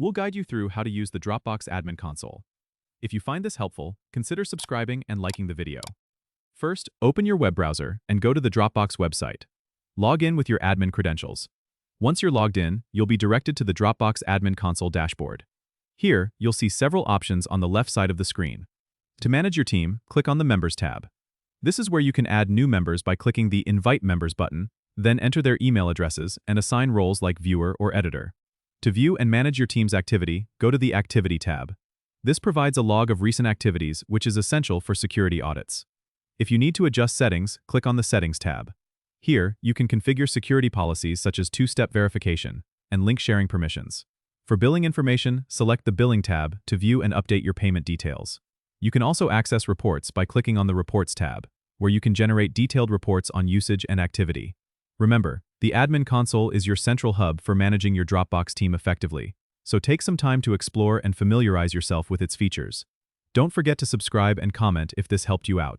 We'll guide you through how to use the Dropbox Admin Console. If you find this helpful, consider subscribing and liking the video. First, open your web browser and go to the Dropbox website. Log in with your admin credentials. Once you're logged in, you'll be directed to the Dropbox Admin Console dashboard. Here, you'll see several options on the left side of the screen. To manage your team, click on the Members tab. This is where you can add new members by clicking the Invite Members button, then enter their email addresses and assign roles like viewer or editor. To view and manage your team's activity, go to the Activity tab. This provides a log of recent activities, which is essential for security audits. If you need to adjust settings, click on the Settings tab. Here, you can configure security policies such as two-step verification and link sharing permissions. For billing information, select the Billing tab to view and update your payment details. You can also access reports by clicking on the Reports tab, where you can generate detailed reports on usage and activity. Remember, the Admin Console is your central hub for managing your Dropbox team effectively, so take some time to explore and familiarize yourself with its features. Don't forget to subscribe and comment if this helped you out.